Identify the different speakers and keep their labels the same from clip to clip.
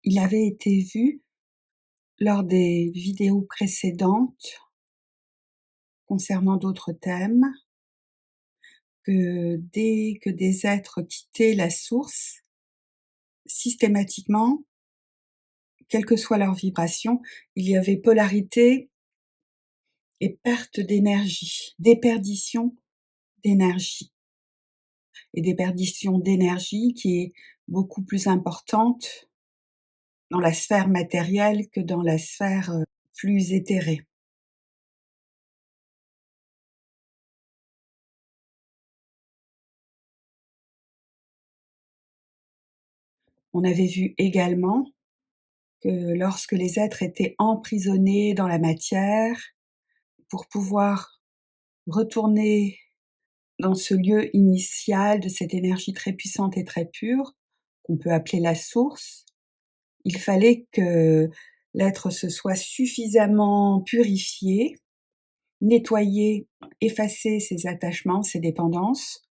Speaker 1: Il avait été vu lors des vidéos précédentes concernant d'autres thèmes que dès que des êtres quittaient la source, systématiquement, quelle que soit leur vibration, il y avait polarité et perte d'énergie, déperdition d'énergie. Et déperdition d'énergie qui est beaucoup plus importante dans la sphère matérielle que dans la sphère plus éthérée. On avait vu également que lorsque les êtres étaient emprisonnés dans la matière, pour pouvoir retourner dans ce lieu initial de cette énergie très puissante et très pure, qu'on peut appeler la source, il fallait que l'être se soit suffisamment purifié, nettoyé, effacé ses attachements, ses dépendances,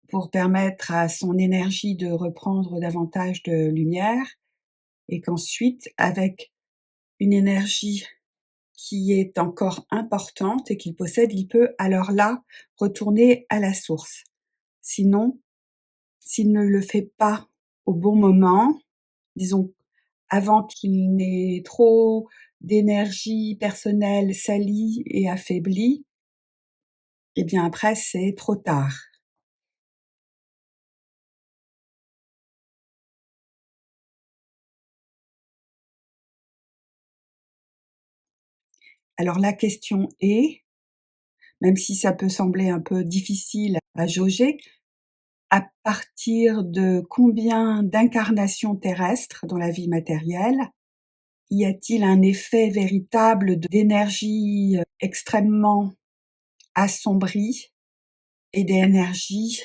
Speaker 1: pour permettre à son énergie de reprendre davantage de lumière, et qu'ensuite, avec une énergie qui est encore importante et qu'il possède, il peut alors là retourner à la source. Sinon, s'il ne le fait pas au bon moment, disons avant qu'il n'ait trop d'énergie personnelle salie et affaiblie, eh bien après c'est trop tard. Alors la question est, même si ça peut sembler un peu difficile à jauger, à partir de combien d'incarnations terrestres dans la vie matérielle y a-t-il un effet véritable d'énergie extrêmement assombrie et d'énergie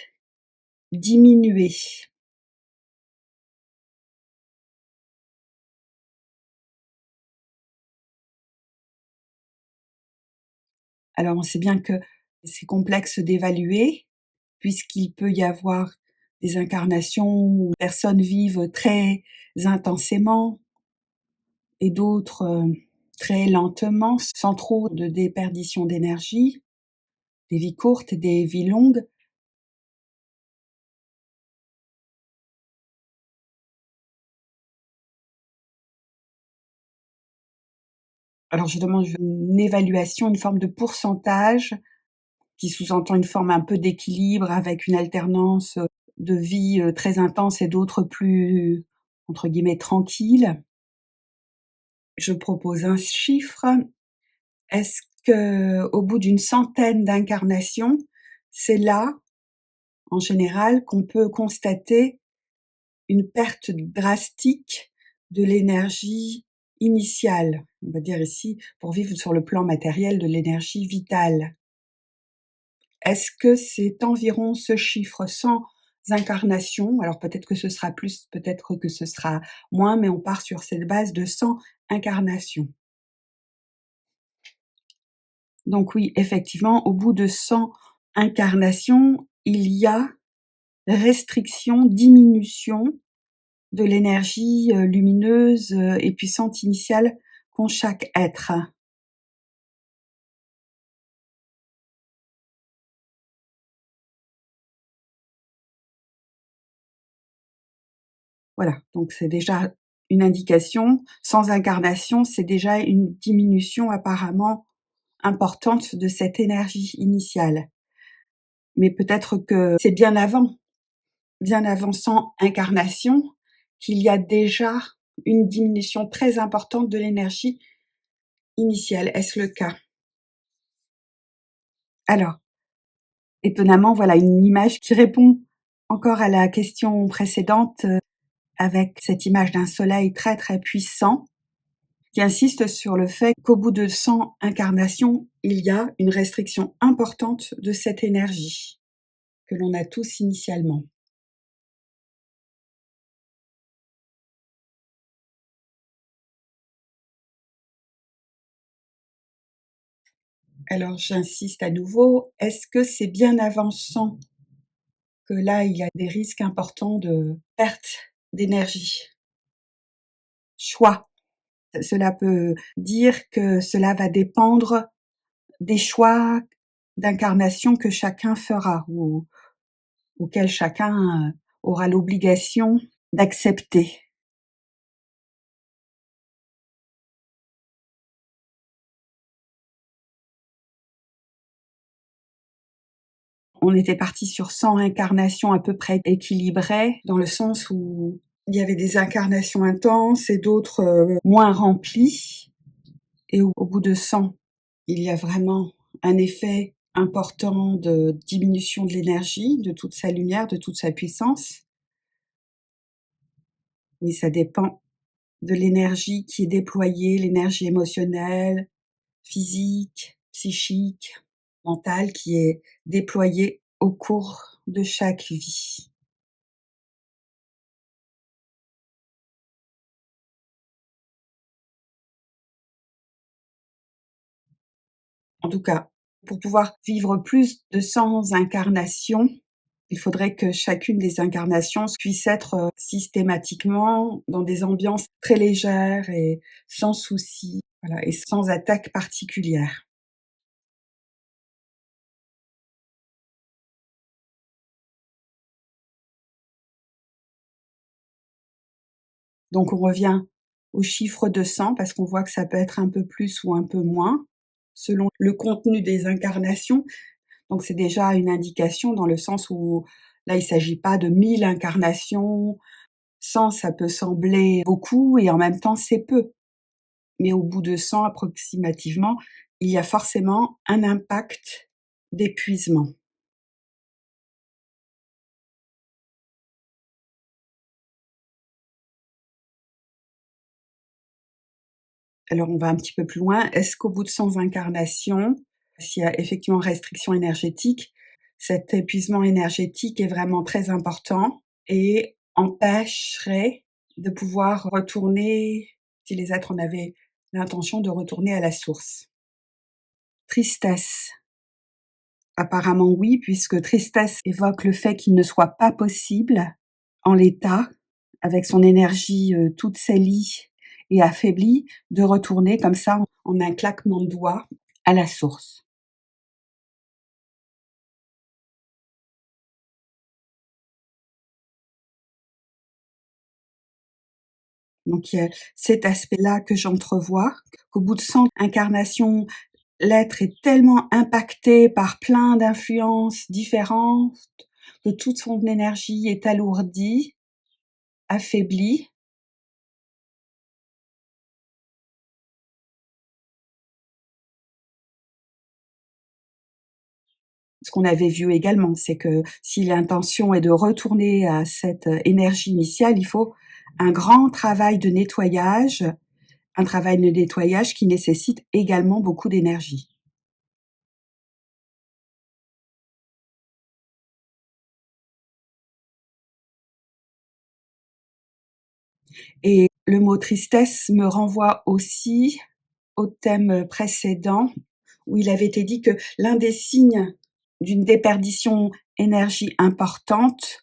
Speaker 1: diminuée? Alors on sait bien que c'est complexe d'évaluer, puisqu'il peut y avoir des incarnations où les personnes vivent très intensément et d'autres très lentement, sans trop de déperdition d'énergie, des vies courtes et des vies longues. Alors je demande une évaluation, une forme de pourcentage qui sous-entend une forme un peu d'équilibre avec une alternance de vie très intense et d'autres plus, entre guillemets, tranquilles. Je propose un chiffre. Est-ce que, au bout d'une centaine d'incarnations, c'est là, en général, qu'on peut constater une perte drastique de l'énergie initiale, on va dire ici, pour vivre sur le plan matériel, de l'énergie vitale? Est-ce que c'est environ ce chiffre, 100 incarnations? Alors peut-être que ce sera plus, peut-être que ce sera moins, mais on part sur cette base de 100 incarnations. Donc oui, effectivement, au bout de 100 incarnations, il y a restriction, diminution de l'énergie lumineuse et puissante initiale qu'ont chaque être. Voilà, donc c'est déjà une indication. Sans incarnation, c'est déjà une diminution apparemment importante de cette énergie initiale. Mais peut-être que c'est bien avant 100 incarnations, qu'il y a déjà une diminution très importante de l'énergie initiale. Est-ce le cas? Alors, étonnamment, voilà une image qui répond encore à la question précédente, avec cette image d'un soleil très, très puissant, qui insiste sur le fait qu'au bout de 100 incarnations, il y a une restriction importante de cette énergie que l'on a tous initialement. Alors j'insiste à nouveau, est-ce que c'est bien avant 100 que là, il y a des risques importants de perte d'énergie? choix. Cela peut dire que cela va dépendre des choix d'incarnation que chacun fera ou auxquels chacun aura l'obligation d'accepter. On était parti sur 100 incarnations à peu près équilibrées, dans le sens où il y avait des incarnations intenses et d'autres moins remplies. Et au bout de 100, il y a vraiment un effet important de diminution de l'énergie, de toute sa lumière, de toute sa puissance. Oui, ça dépend de l'énergie qui est déployée, l'énergie émotionnelle, physique, psychique, mentale qui est déployée au cours de chaque vie. En tout cas, pour pouvoir vivre plus de 100 incarnations, il faudrait que chacune des incarnations puisse être systématiquement dans des ambiances très légères et sans souci, voilà, et sans attaque particulière. Donc on revient au chiffre de 100 parce qu'on voit que ça peut être un peu plus ou un peu moins selon le contenu des incarnations. Donc c'est déjà une indication dans le sens où là il s'agit pas de 1000 incarnations. 100 ça peut sembler beaucoup et en même temps c'est peu. Mais au bout de 100 approximativement, il y a forcément un impact d'épuisement. Alors on va un petit peu plus loin. Est-ce qu'au bout de 100 incarnations, s'il y a effectivement restriction énergétique, cet épuisement énergétique est vraiment très important et empêcherait de pouvoir retourner, si les êtres en avaient l'intention de retourner à la source? Tristesse. Apparemment oui, puisque tristesse évoque le fait qu'il ne soit pas possible, en l'état, avec son énergie, toute salie et affaiblie, de retourner comme ça en un claquement de doigts à la source. Donc il y a cet aspect-là que j'entrevois, qu'au bout de 100 incarnations, l'être est tellement impacté par plein d'influences différentes, que toute son énergie est alourdie, affaiblie. Ce qu'on avait vu également, c'est que si l'intention est de retourner à cette énergie initiale, il faut un grand travail de nettoyage, un travail de nettoyage qui nécessite également beaucoup d'énergie. Et le mot tristesse me renvoie aussi au thème précédent où il avait été dit que l'un des signes d'une déperdition énergie importante,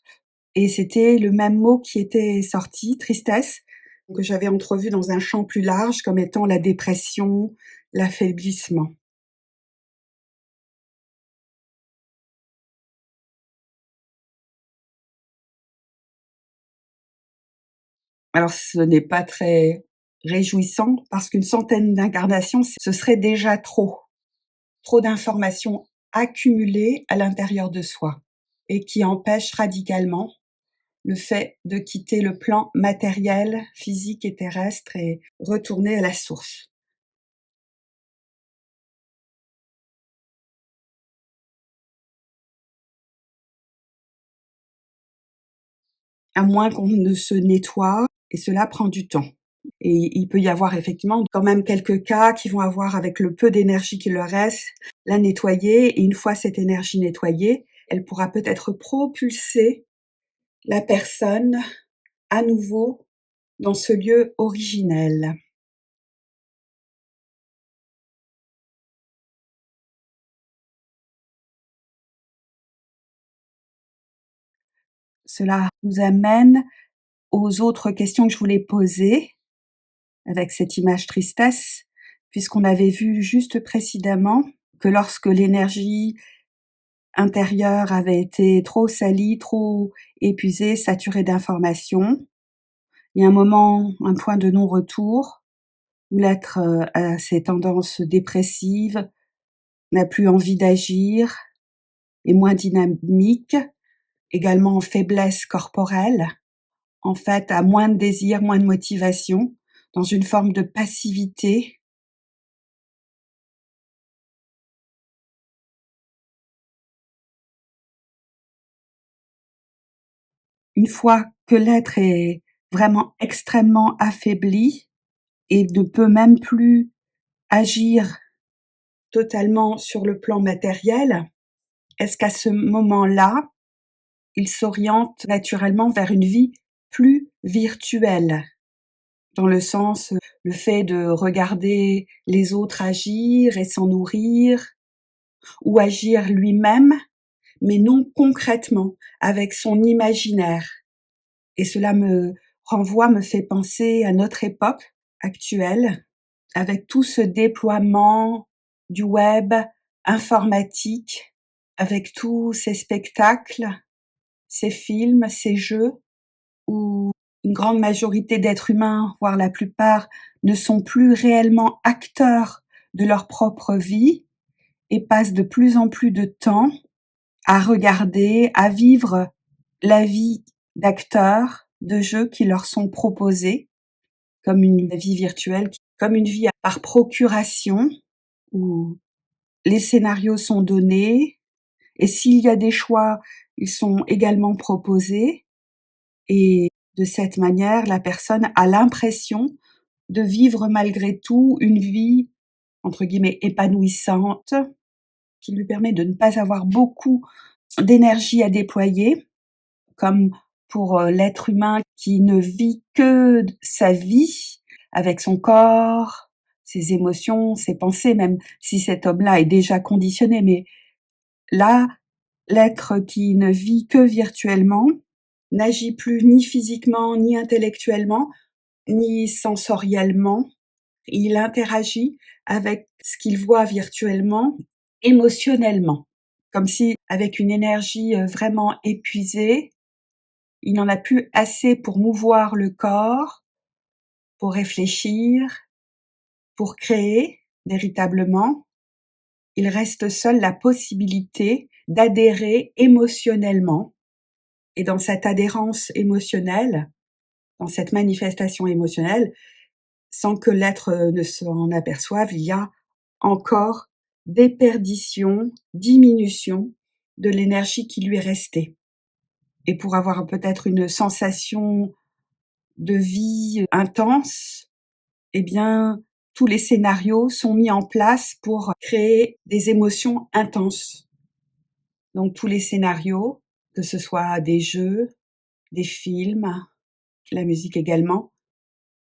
Speaker 1: et c'était le même mot qui était sorti, tristesse, que j'avais entrevu dans un champ plus large comme étant la dépression, l'affaiblissement. Alors ce n'est pas très réjouissant parce qu'une centaine d'incarnations, ce serait déjà trop. Trop d'informations accumulées à l'intérieur de soi et qui empêchent radicalement le fait de quitter le plan matériel, physique et terrestre et retourner à la source. À moins qu'on ne se nettoie et cela prend du temps. Et il peut y avoir effectivement quand même quelques cas qui vont avoir, avec le peu d'énergie qu'il leur reste, la nettoyer, et une fois cette énergie nettoyée, elle pourra peut-être propulser la personne à nouveau dans ce lieu originel. Cela nous amène aux autres questions que je voulais poser. avec cette image tristesse, puisqu'on avait vu juste précédemment que lorsque l'énergie intérieure avait été trop salie, trop épuisée, saturée d'informations, il y a un moment, un point de non-retour où l'être a ses tendances dépressives, n'a plus envie d'agir, est moins dynamique, également en faiblesse corporelle, en fait a moins de désir, moins de motivation, dans une forme de passivité. Une fois que l'être est vraiment extrêmement affaibli et ne peut même plus agir totalement sur le plan matériel, est-ce qu'à ce moment-là, il s'oriente naturellement vers une vie plus virtuelle? Dans le sens, le fait de regarder les autres agir et s'en nourrir, ou agir lui-même, mais non concrètement, avec son imaginaire. Et cela me fait penser à notre époque actuelle, avec tout ce déploiement du web informatique, avec tous ces spectacles, ces films, ces jeux, où une grande majorité d'êtres humains, voire la plupart, ne sont plus réellement acteurs de leur propre vie et passent de plus en plus de temps à regarder, à vivre la vie d'acteurs de jeux qui leur sont proposés comme une vie virtuelle, comme une vie par procuration, où les scénarios sont donnés et s'il y a des choix, ils sont également proposés et de cette manière, la personne a l'impression de vivre malgré tout une vie entre guillemets «épanouissante» qui lui permet de ne pas avoir beaucoup d'énergie à déployer, comme pour l'être humain qui ne vit que sa vie avec son corps, ses émotions, ses pensées, même si cet homme-là est déjà conditionné. Mais là, l'être qui ne vit que virtuellement n'agit plus ni physiquement, ni intellectuellement, ni sensoriellement. Il interagit avec ce qu'il voit virtuellement émotionnellement, comme si avec une énergie vraiment épuisée, il n'en a plus assez pour mouvoir le corps, pour réfléchir, pour créer véritablement. Il reste seul la possibilité d'adhérer émotionnellement. Et dans cette adhérence émotionnelle, dans cette manifestation émotionnelle, sans que l'être ne s'en aperçoive, il y a encore déperdition, diminution de l'énergie qui lui est restée. Et pour avoir peut-être une sensation de vie intense, eh bien, tous les scénarios sont mis en place pour créer des émotions intenses. Donc tous les scénarios, que ce soit des jeux, des films, la musique également,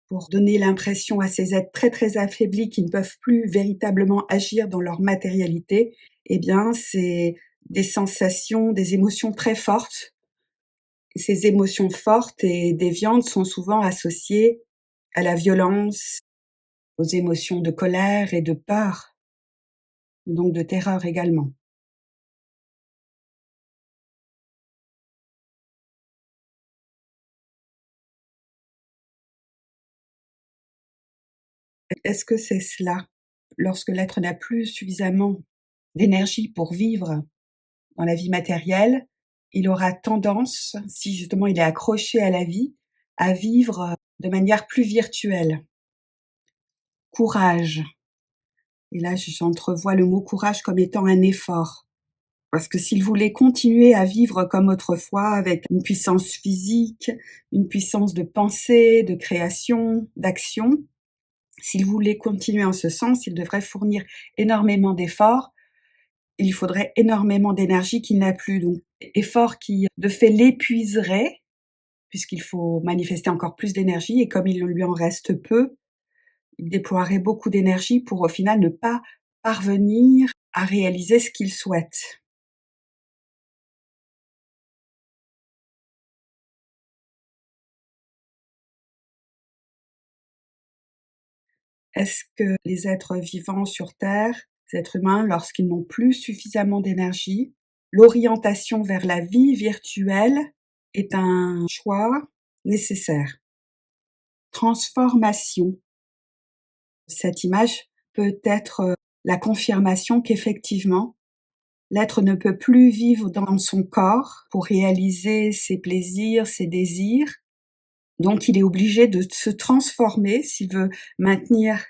Speaker 1: pour donner l'impression à ces êtres très très affaiblis qui ne peuvent plus véritablement agir dans leur matérialité, eh bien c'est des sensations, des émotions très fortes. Ces émotions fortes et déviantes sont souvent associées à la violence, aux émotions de colère et de peur, donc de terreur également. Est-ce que c'est cela? Lorsque l'être n'a plus suffisamment d'énergie pour vivre dans la vie matérielle, il aura tendance, si justement il est accroché à la vie, à vivre de manière plus virtuelle. Courage. Et là, j'entrevois le mot courage comme étant un effort. Parce que s'il voulait continuer à vivre comme autrefois, avec une puissance physique, une puissance de pensée, de création, d'action, s'il voulait continuer en ce sens, il devrait fournir énormément d'efforts. Il lui faudrait énormément d'énergie qu'il n'a plus. Donc, effort qui, de fait, l'épuiserait, puisqu'il faut manifester encore plus d'énergie, et comme il lui en reste peu, il déploierait beaucoup d'énergie pour, au final, ne pas parvenir à réaliser ce qu'il souhaite. Est-ce que les êtres vivants sur Terre, les êtres humains, lorsqu'ils n'ont plus suffisamment d'énergie, l'orientation vers la vie virtuelle est un choix nécessaire? Transformation. Cette image peut être la confirmation qu'effectivement, l'être ne peut plus vivre dans son corps pour réaliser ses plaisirs, ses désirs. Donc il est obligé de se transformer s'il veut maintenir,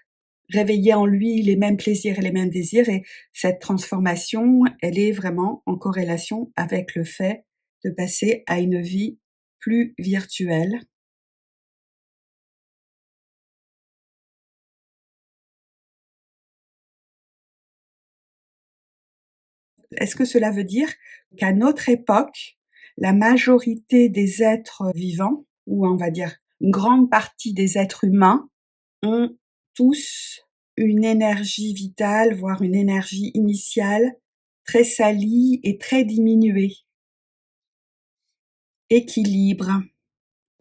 Speaker 1: réveiller en lui les mêmes plaisirs et les mêmes désirs. Et cette transformation, elle est vraiment en corrélation avec le fait de passer à une vie plus virtuelle. Est-ce que cela veut dire qu'à notre époque, la majorité des êtres vivants, ou on va dire une grande partie des êtres humains, ont tous une énergie vitale, voire une énergie initiale très salie et très diminuée? Équilibre.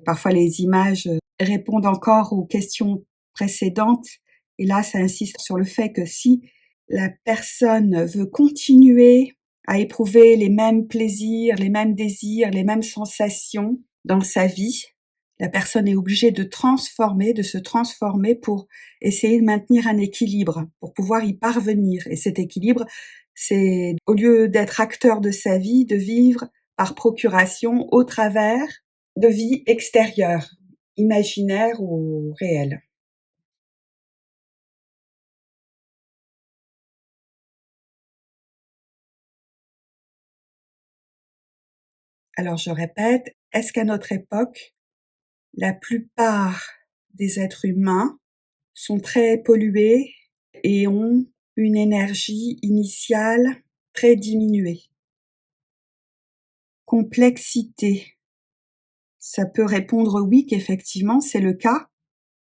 Speaker 1: Parfois les images répondent encore aux questions précédentes, et là ça insiste sur le fait que si la personne veut continuer à éprouver les mêmes plaisirs, les mêmes désirs, les mêmes sensations dans sa vie, la personne est obligée de se transformer pour essayer de maintenir un équilibre, pour pouvoir y parvenir. Et cet équilibre, c'est au lieu d'être acteur de sa vie, de vivre par procuration au travers de vie extérieure, imaginaire ou réelle. Alors je répète, est-ce qu'à notre époque, la plupart des êtres humains sont très pollués et ont une énergie initiale très diminuée? Complexité. Ça peut répondre oui, qu'effectivement c'est le cas,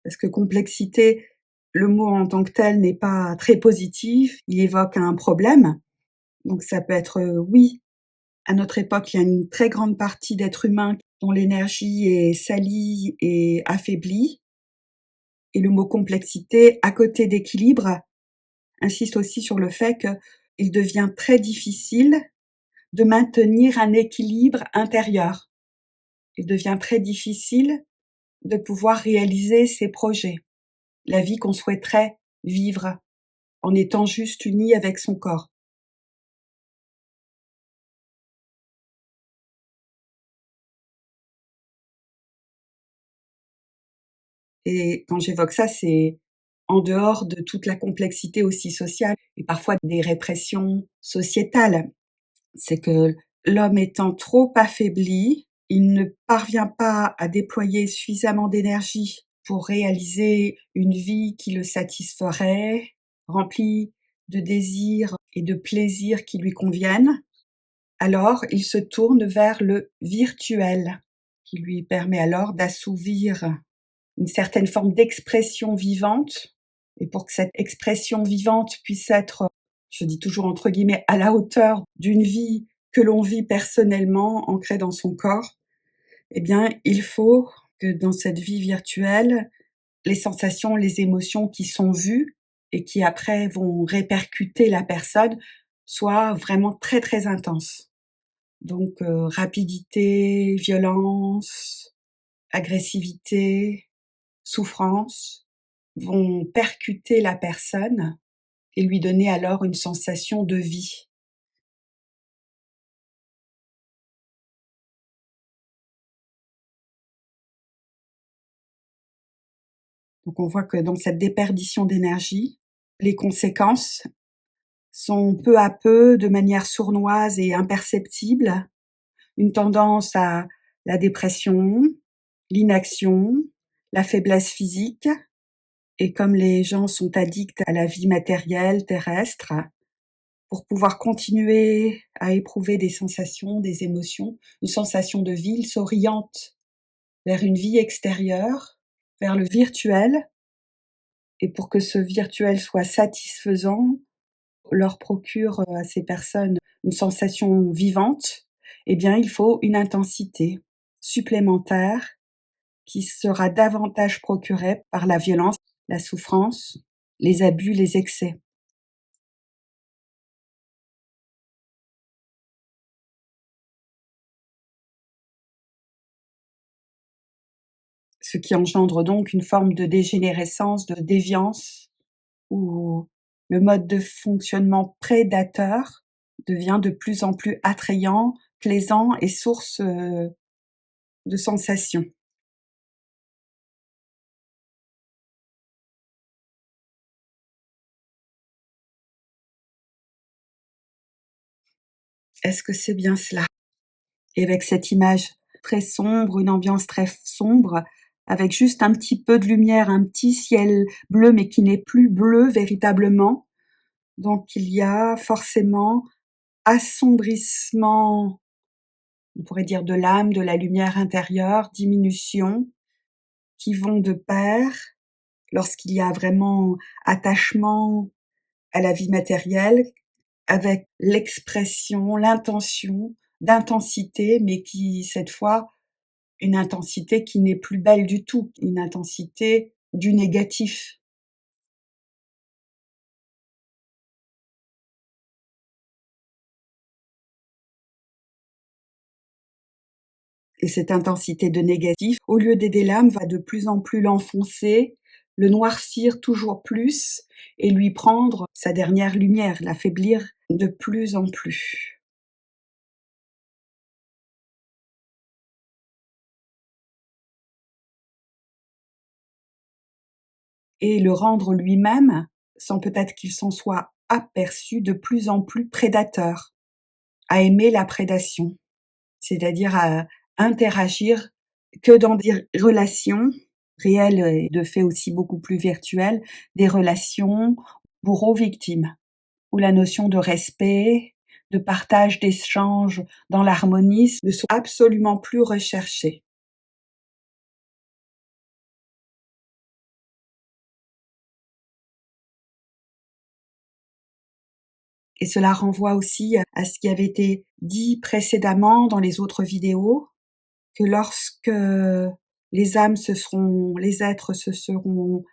Speaker 1: parce que complexité, le mot en tant que tel n'est pas très positif, il évoque un problème. Donc ça peut être oui, à notre époque, il y a une très grande partie d'êtres humains dont l'énergie est salie et affaiblie. Et le mot complexité, à côté d'équilibre, insiste aussi sur le fait qu'il devient très difficile de maintenir un équilibre intérieur. Il devient très difficile de pouvoir réaliser ses projets, la vie qu'on souhaiterait vivre en étant juste uni avec son corps. Et quand j'évoque ça, c'est en dehors de toute la complexité aussi sociale et parfois des répressions sociétales. C'est que l'homme étant trop affaibli, il ne parvient pas à déployer suffisamment d'énergie pour réaliser une vie qui le satisferait, remplie de désirs et de plaisirs qui lui conviennent. Alors, il se tourne vers le virtuel, qui lui permet alors d'assouvir une certaine forme d'expression vivante. Et pour que cette expression vivante puisse être, je dis toujours entre guillemets, à la hauteur d'une vie que l'on vit personnellement, ancrée dans son corps, eh bien, il faut que dans cette vie virtuelle, les sensations, les émotions qui sont vues et qui après vont répercuter la personne soient vraiment très très intenses. Donc rapidité, violence, agressivité, souffrance vont percuter la personne et lui donner alors une sensation de vie. Donc on voit que dans cette déperdition d'énergie, les conséquences sont peu à peu, de manière sournoise et imperceptible, une tendance à la dépression, l'inaction, la faiblesse physique. Et comme les gens sont addicts à la vie matérielle, terrestre, pour pouvoir continuer à éprouver des sensations, des émotions, une sensation de vie, ils s'orientent vers une vie extérieure, vers le virtuel. Et pour que ce virtuel soit satisfaisant, leur procure à ces personnes une sensation vivante, eh bien, il faut une intensité supplémentaire qui sera davantage procurée par la violence. la souffrance, les abus, les excès. Ce qui engendre donc une forme de dégénérescence, de déviance, où le mode de fonctionnement prédateur devient de plus en plus attrayant, plaisant et source de sensations. Est-ce que c'est bien cela? Et avec cette image très sombre, une ambiance très sombre, avec juste un petit peu de lumière, un petit ciel bleu, mais qui n'est plus bleu véritablement. Donc il y a forcément assombrissement, on pourrait dire de l'âme, de la lumière intérieure, diminution, qui vont de pair lorsqu'il y a vraiment attachement à la vie matérielle, avec l'expression, l'intention d'intensité, mais qui, cette fois, une intensité qui n'est plus belle du tout, une intensité du négatif. Et cette intensité de négatif, au lieu d'aider l'âme, va de plus en plus l'enfoncer, le noircir toujours plus et lui prendre sa dernière lumière, l'affaiblir de plus en plus. Et le rendre lui-même, sans peut-être qu'il s'en soit aperçu, de plus en plus prédateur, à aimer la prédation, c'est-à-dire à interagir que dans des relations réelles et de fait aussi beaucoup plus virtuelles, des relations bourreau-victime, où la notion de respect, de partage, d'échange dans l'harmonie ne sont absolument plus recherchées. Et cela renvoie aussi à ce qui avait été dit précédemment dans les autres vidéos, que lorsque les êtres se seront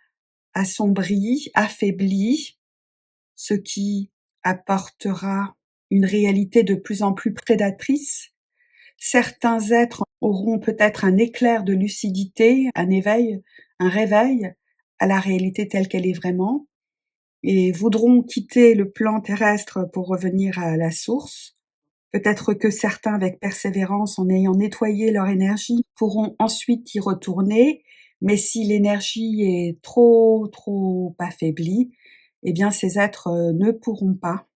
Speaker 1: assombris, affaiblis, ce qui apportera une réalité de plus en plus prédatrice, certains êtres auront peut-être un éclair de lucidité, un éveil, un réveil à la réalité telle qu'elle est vraiment, et voudront quitter le plan terrestre pour revenir à la source. Peut-être que certains, avec persévérance, en ayant nettoyé leur énergie, pourront ensuite y retourner, mais si l'énergie est trop affaiblie, eh bien ces êtres ne pourront pas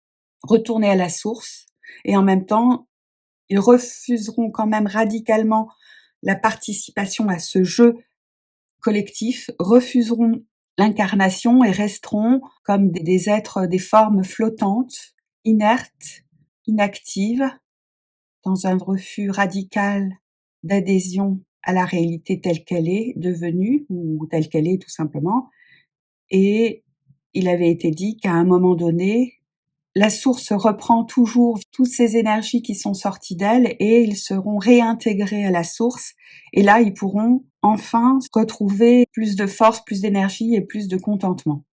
Speaker 1: retourner à la source, et en même temps, ils refuseront quand même radicalement la participation à ce jeu collectif, refuseront l'incarnation et resteront comme des êtres, des formes flottantes, inertes, inactives, dans un refus radical d'adhésion à la réalité telle qu'elle est devenue, ou telle qu'elle est tout simplement. Et il avait été dit qu'à un moment donné, la source reprend toujours toutes ces énergies qui sont sorties d'elle et ils seront réintégrés à la source. Et là, ils pourront enfin retrouver plus de force, plus d'énergie et plus de contentement.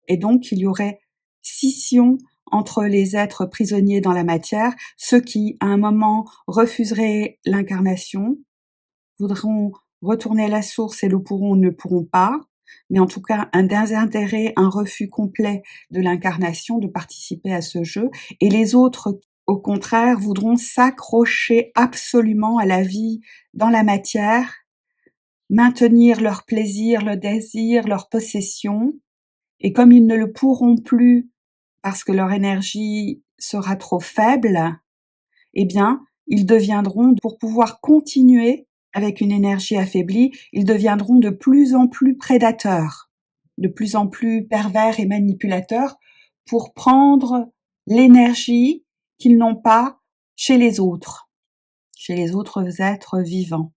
Speaker 1: Et donc, il y aurait scission entre les êtres prisonniers dans la matière, ceux qui, à un moment, refuseraient l'incarnation, voudront retourner à la source et le pourront ou ne pourront pas, mais en tout cas un désintérêt, un refus complet de l'incarnation, de participer à ce jeu, et les autres, au contraire, voudront s'accrocher absolument à la vie dans la matière, maintenir leur plaisir, leur désir, leur possession, et comme ils ne le pourront plus parce que leur énergie sera trop faible, eh bien, ils deviendront, pour pouvoir continuer avec une énergie affaiblie, ils deviendront de plus en plus prédateurs, de plus en plus pervers et manipulateurs pour prendre l'énergie qu'ils n'ont pas chez les autres êtres vivants.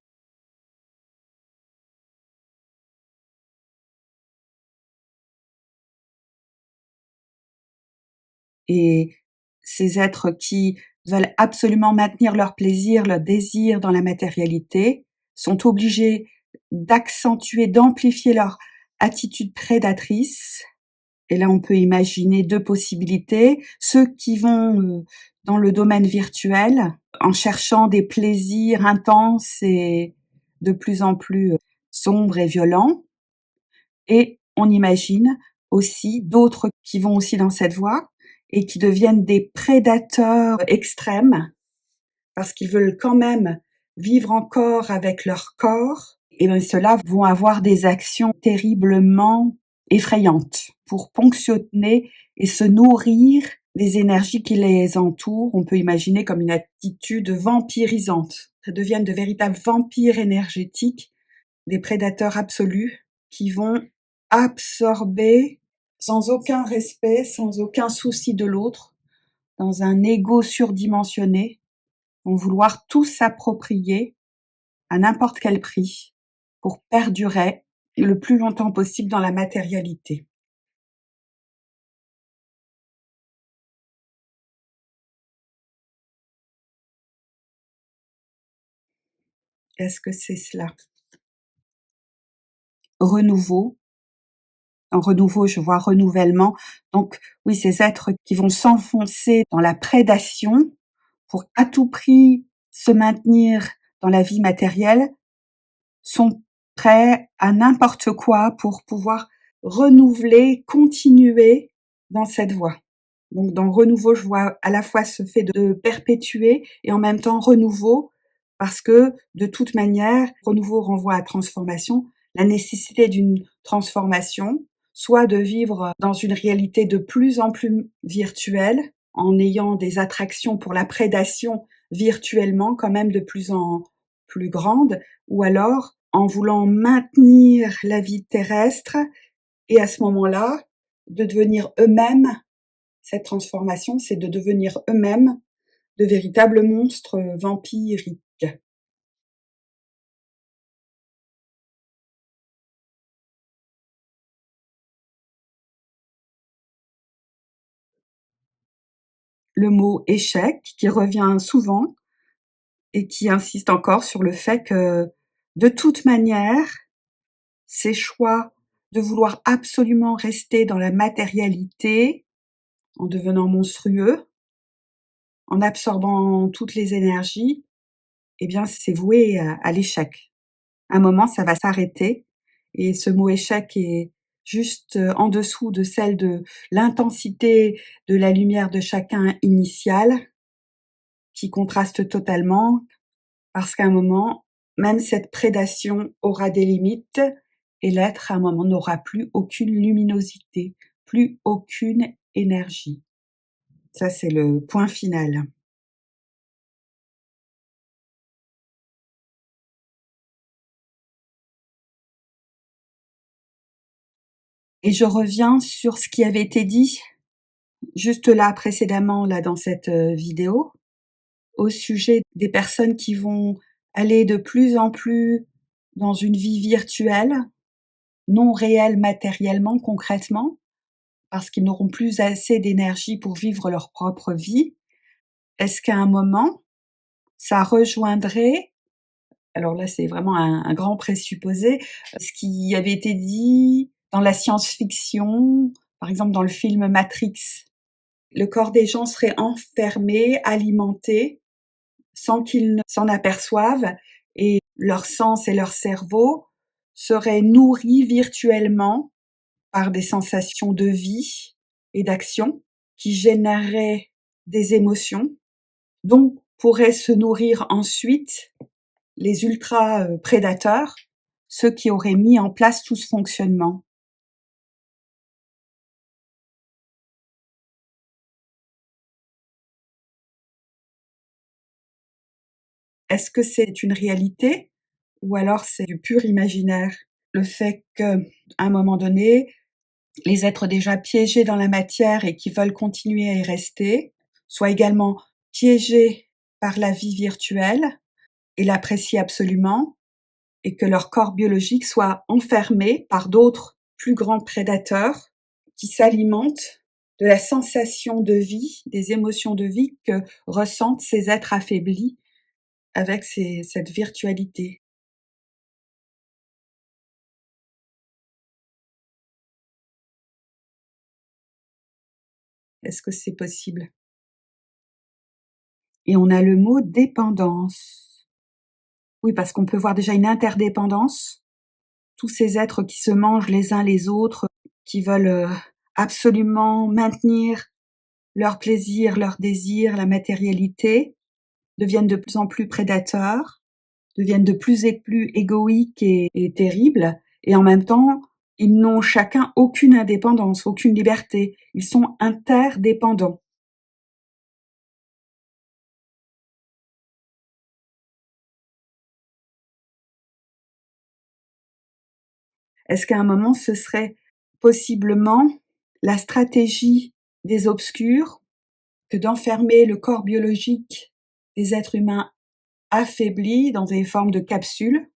Speaker 1: Et ces êtres qui veulent absolument maintenir leur plaisir, leur désir dans la matérialité, sont obligés d'accentuer, d'amplifier leur attitude prédatrice. Et là, on peut imaginer 2 possibilités. Ceux qui vont, dans le domaine virtuel, en cherchant des plaisirs intenses et de plus en plus, sombres et violents. Et on imagine aussi d'autres qui vont aussi dans cette voie et qui deviennent des prédateurs extrêmes parce qu'ils veulent quand même vivre encore avec leur corps. Et bien ceux-là vont avoir des actions terriblement effrayantes pour ponctionner et se nourrir des énergies qui les entourent. On peut imaginer comme une attitude vampirisante. Ça deviennent de véritables vampires énergétiques, des prédateurs absolus qui vont absorber sans aucun respect, sans aucun souci de l'autre, dans un ego surdimensionné, vont vouloir tout s'approprier à n'importe quel prix pour perdurer le plus longtemps possible dans la matérialité. Est-ce que c'est cela? Renouveau. En renouveau, je vois renouvellement. Donc oui, ces êtres qui vont s'enfoncer dans la prédation pour à tout prix se maintenir dans la vie matérielle, sont prêts à n'importe quoi pour pouvoir renouveler, continuer dans cette voie. Donc dans renouveau, je vois à la fois ce fait de perpétuer et en même temps renouveau, parce que de toute manière, renouveau renvoie à transformation, la nécessité d'une transformation, soit de vivre dans une réalité de plus en plus virtuelle, en ayant des attractions pour la prédation virtuellement quand même de plus en plus grandes, ou alors en voulant maintenir la vie terrestre et à ce moment-là, de devenir eux-mêmes. Cette transformation, c'est de devenir eux-mêmes de véritables monstres vampiriques. Le mot échec qui revient souvent et qui insiste encore sur le fait que de toute manière, ces choix de vouloir absolument rester dans la matérialité en devenant monstrueux, en absorbant toutes les énergies, eh bien c'est voué à l'échec. À un moment, ça va s'arrêter et ce mot échec est juste en dessous de celle de l'intensité de la lumière de chacun initiale, qui contraste totalement, parce qu'à un moment, même cette prédation aura des limites et l'être, à un moment, n'aura plus aucune luminosité, plus aucune énergie. Ça, c'est le point final. Et je reviens sur ce qui avait été dit juste là, précédemment, là, dans cette vidéo, au sujet des personnes qui vont aller de plus en plus dans une vie virtuelle, non réelle matériellement, concrètement, parce qu'ils n'auront plus assez d'énergie pour vivre leur propre vie. Est-ce qu'à un moment, ça rejoindrait, alors là c'est vraiment un grand présupposé, ce qui avait été dit dans la science-fiction, par exemple dans le film Matrix. Le corps des gens serait enfermé, alimenté, sans qu'ils ne s'en aperçoivent, et leur sens et leur cerveau seraient nourris virtuellement par des sensations de vie et d'action qui généreraient des émotions dont pourraient se nourrir ensuite les ultra prédateurs, ceux qui auraient mis en place tout ce fonctionnement. Est-ce que c'est une réalité ou alors c'est du pur imaginaire? Le fait qu'à un moment donné, les êtres déjà piégés dans la matière et qui veulent continuer à y rester, soient également piégés par la vie virtuelle et l'apprécient absolument, et que leur corps biologique soit enfermé par d'autres plus grands prédateurs qui s'alimentent de la sensation de vie, des émotions de vie que ressentent ces êtres affaiblis avec cette virtualité. Est-ce que c'est possible? Et on a le mot dépendance. Oui, parce qu'on peut voir déjà une interdépendance, tous ces êtres qui se mangent les uns les autres, qui veulent absolument maintenir leur plaisir, leur désir, la matérialité, deviennent de plus en plus prédateurs, deviennent de plus en plus égoïques et terribles, et en même temps, ils n'ont chacun aucune indépendance, aucune liberté. Ils sont interdépendants. Est-ce qu'à un moment, ce serait possiblement la stratégie des obscurs que d'enfermer le corps biologique des êtres humains affaiblis dans des formes de capsules,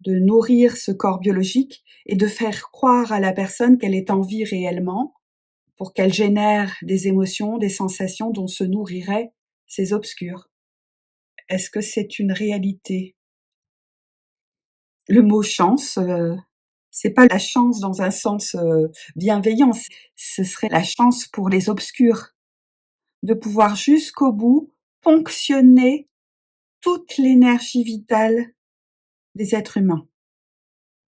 Speaker 1: de nourrir ce corps biologique et de faire croire à la personne qu'elle est en vie réellement pour qu'elle génère des émotions, des sensations dont se nourriraient ces obscurs? Est-ce que c'est une réalité? Le mot chance, c'est pas la chance dans un sens, bienveillant, ce serait la chance pour les obscurs, de pouvoir jusqu'au bout ponctionner toute l'énergie vitale des êtres humains.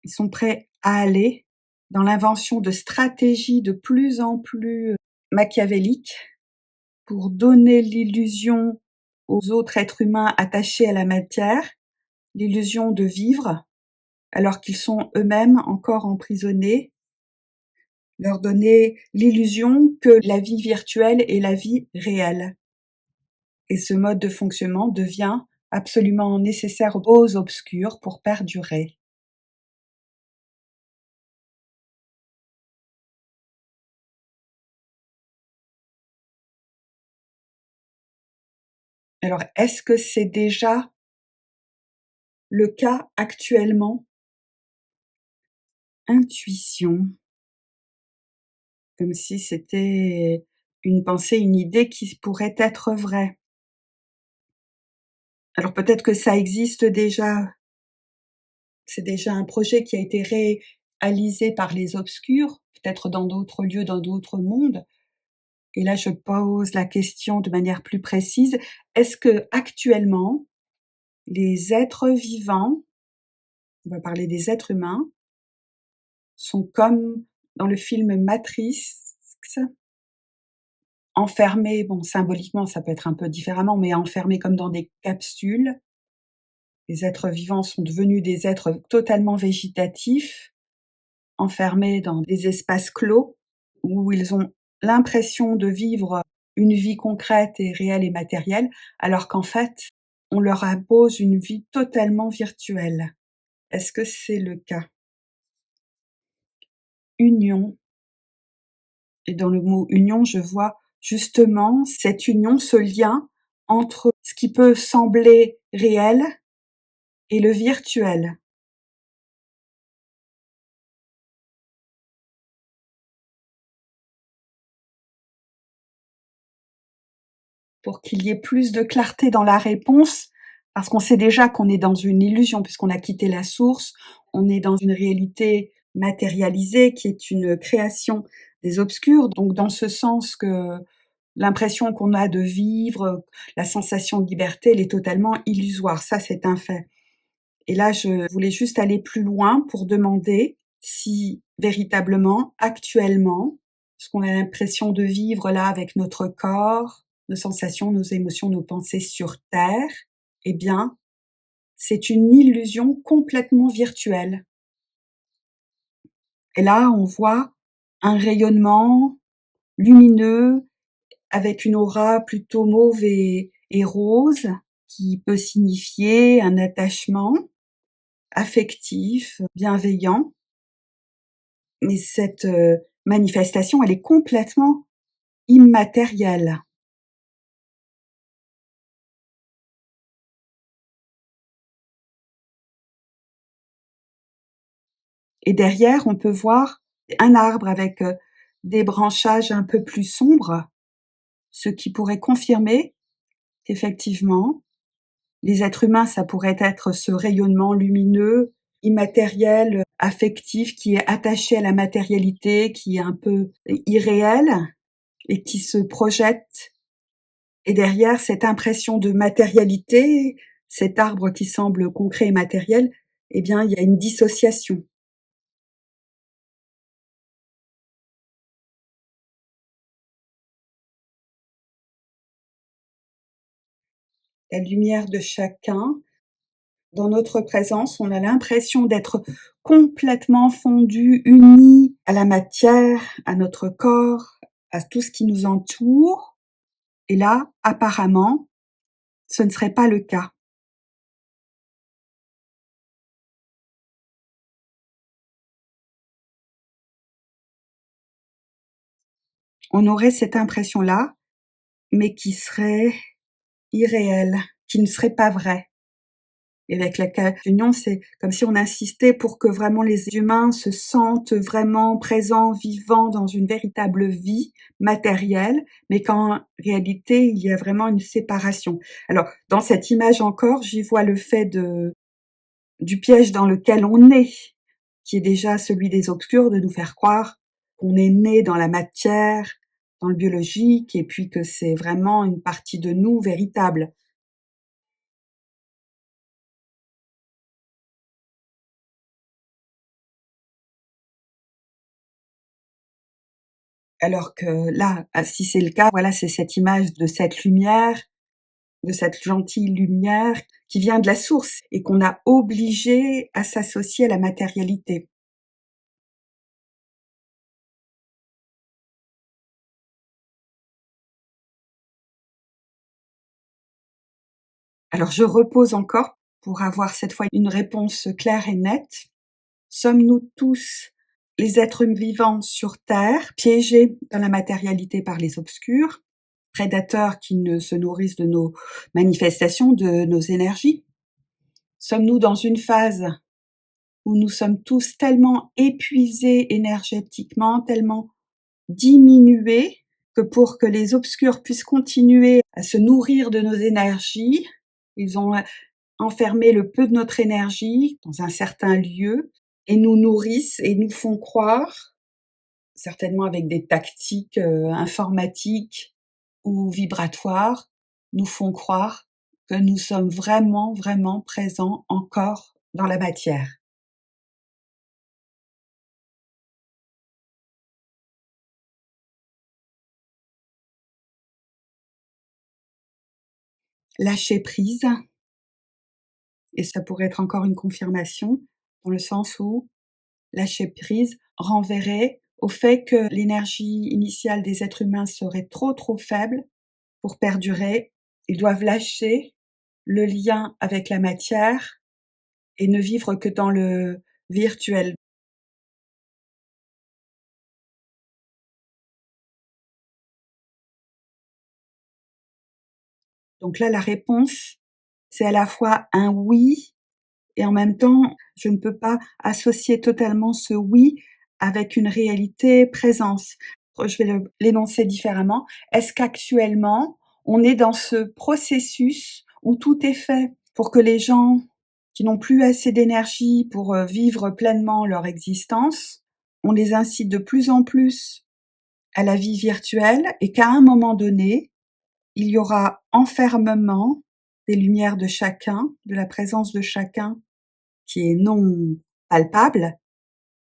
Speaker 1: Ils sont prêts à aller dans l'invention de stratégies de plus en plus machiavéliques pour donner l'illusion aux autres êtres humains attachés à la matière, l'illusion de vivre, alors qu'ils sont eux-mêmes encore emprisonnés, leur donner l'illusion que la vie virtuelle est la vie réelle. Et ce mode de fonctionnement devient absolument nécessaire aux obscurs pour perdurer. Alors, est-ce que c'est déjà le cas actuellement? Intuition, comme si c'était une pensée, une idée qui pourrait être vraie. Alors peut-être que ça existe déjà, c'est déjà un projet qui a été réalisé par les obscurs, peut-être dans d'autres lieux, dans d'autres mondes. Et là, je pose la question de manière plus précise. Est-ce que actuellement, les êtres vivants, on va parler des êtres humains, sont comme dans le film Matrix, enfermés, bon, symboliquement, ça peut être un peu différemment, mais enfermés comme dans des capsules. Les êtres vivants sont devenus des êtres totalement végétatifs, enfermés dans des espaces clos, où ils ont l'impression de vivre une vie concrète et réelle et matérielle, alors qu'en fait, on leur impose une vie totalement virtuelle. Est-ce que c'est le cas? Union, et dans le mot union, je vois justement cette union, ce lien entre ce qui peut sembler réel et le virtuel. Pour qu'il y ait plus de clarté dans la réponse, parce qu'on sait déjà qu'on est dans une illusion puisqu'on a quitté la source, on est dans une réalité matérialisée qui est une création des obscurs, donc dans ce sens que l'impression qu'on a de vivre, la sensation de liberté, elle est totalement illusoire, ça c'est un fait. Et là, je voulais juste aller plus loin pour demander si véritablement, actuellement, ce qu'on a l'impression de vivre là avec notre corps, nos sensations, nos émotions, nos pensées sur Terre, eh bien, c'est une illusion complètement virtuelle. Et là, on voit un rayonnement lumineux avec une aura plutôt mauve et rose qui peut signifier un attachement affectif, bienveillant. Mais cette manifestation, elle est complètement immatérielle. Et derrière, on peut voir un arbre avec des branchages un peu plus sombres, ce qui pourrait confirmer qu'effectivement, les êtres humains, ça pourrait être ce rayonnement lumineux, immatériel, affectif, qui est attaché à la matérialité, qui est un peu irréel et qui se projette. Et derrière cette impression de matérialité, cet arbre qui semble concret et matériel, eh bien, il y a une dissociation. La lumière de chacun, dans notre présence, on a l'impression d'être complètement fondu, uni à la matière, à notre corps, à tout ce qui nous entoure. Et là, apparemment, ce ne serait pas le cas. On aurait cette impression-là, mais qui serait irréelle, qui ne serait pas vraie. Et avec la union, c'est comme si on insistait pour que vraiment les humains se sentent vraiment présents, vivants dans une véritable vie matérielle, mais qu'en réalité, il y a vraiment une séparation. Alors, dans cette image encore, j'y vois le fait du piège dans lequel on est, qui est déjà celui des obscurs, de nous faire croire qu'on est né dans la matière, dans le biologique, et puis que c'est vraiment une partie de nous véritable. Alors que là, si c'est le cas, voilà, c'est cette image de cette lumière, de cette gentille lumière qui vient de la source et qu'on a obligé à s'associer à la matérialité. Alors je repose encore pour avoir cette fois une réponse claire et nette. Sommes-nous tous les êtres vivants sur Terre, piégés dans la matérialité par les obscurs, prédateurs qui ne se nourrissent de nos manifestations, de nos énergies? Sommes-nous dans une phase où nous sommes tous tellement épuisés énergétiquement, tellement diminués, que pour que les obscurs puissent continuer à se nourrir de nos énergies, ils ont enfermé le peu de notre énergie dans un certain lieu et nous nourrissent et nous font croire, certainement avec des tactiques informatiques ou vibratoires, nous font croire que nous sommes vraiment, vraiment présents encore dans la matière. Lâcher prise, et ça pourrait être encore une confirmation, dans le sens où lâcher prise renverrait au fait que l'énergie initiale des êtres humains serait trop trop faible pour perdurer. Ils doivent lâcher le lien avec la matière et ne vivre que dans le virtuel. Donc là, la réponse, c'est à la fois un oui et en même temps, je ne peux pas associer totalement ce oui avec une réalité présence. Je vais l'énoncer différemment. Est-ce qu'actuellement, on est dans ce processus où tout est fait pour que les gens qui n'ont plus assez d'énergie pour vivre pleinement leur existence, on les incite de plus en plus à la vie virtuelle et qu'à un moment donné, il y aura enfermement des lumières de chacun, de la présence de chacun qui est non palpable,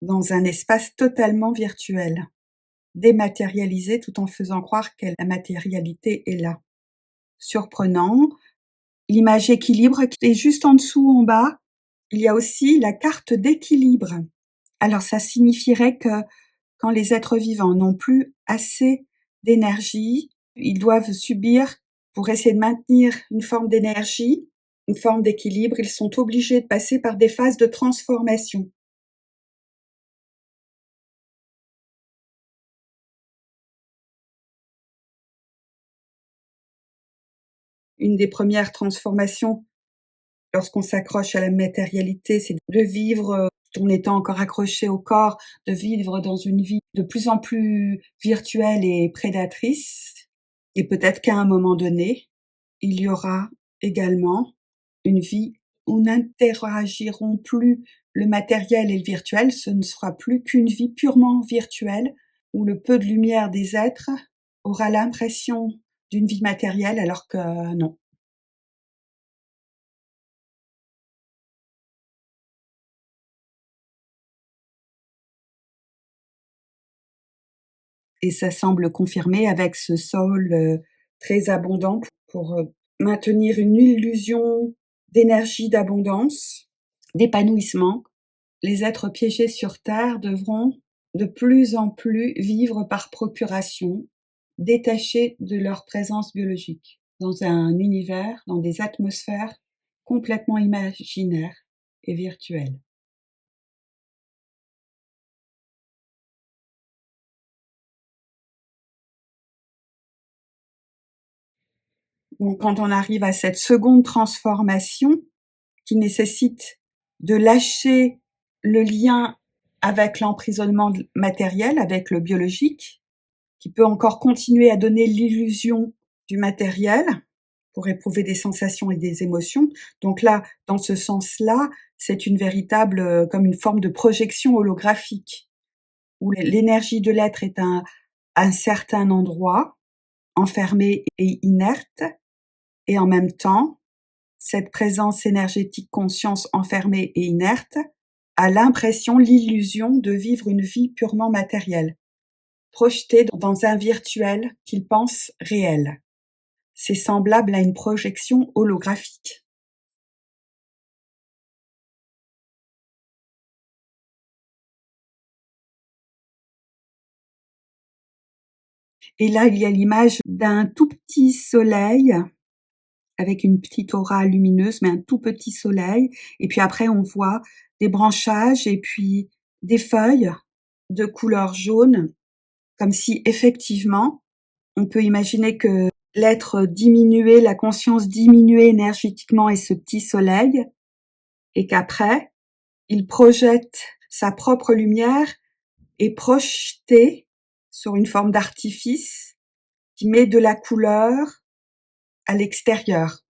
Speaker 1: dans un espace totalement virtuel, dématérialisé tout en faisant croire que la matérialité est là. Surprenant, l'image équilibre qui est juste en dessous, en bas, il y a aussi la carte d'équilibre. Alors ça signifierait que quand les êtres vivants n'ont plus assez d'énergie, ils doivent subir, pour essayer de maintenir une forme d'énergie, une forme d'équilibre, ils sont obligés de passer par des phases de transformation. Une des premières transformations lorsqu'on s'accroche à la matérialité, c'est de vivre en étant encore accroché au corps, de vivre dans une vie de plus en plus virtuelle et prédatrice. Et peut-être qu'à un moment donné, il y aura également une vie où n'interagiront plus le matériel et le virtuel, ce ne sera plus qu'une vie purement virtuelle, où le peu de lumière des êtres aura l'impression d'une vie matérielle alors que non. Et ça semble confirmé avec ce sol très abondant pour maintenir une illusion d'énergie, d'abondance, d'épanouissement. Les êtres piégés sur Terre devront de plus en plus vivre par procuration, détachés de leur présence biologique, dans un univers, dans des atmosphères complètement imaginaires et virtuelles. Donc quand on arrive à cette seconde transformation, qui nécessite de lâcher le lien avec l'emprisonnement matériel, avec le biologique, qui peut encore continuer à donner l'illusion du matériel pour éprouver des sensations et des émotions. Donc là, dans ce sens-là, c'est une véritable, comme une forme de projection holographique, où l'énergie de l'être est à un certain endroit, enfermée et inerte, et en même temps, cette présence énergétique conscience enfermée et inerte a l'impression, l'illusion de vivre une vie purement matérielle, projetée dans un virtuel qu'il pense réel. C'est semblable à une projection holographique. Et là, il y a l'image d'un tout petit soleil avec une petite aura lumineuse, mais un tout petit soleil. Et puis après, on voit des branchages et puis des feuilles de couleur jaune, comme si effectivement, on peut imaginer que l'être diminué, la conscience diminuée énergétiquement est ce petit soleil, et qu'après, il projette sa propre lumière et projetée sur une forme d'artifice qui met de la couleur à l'extérieur.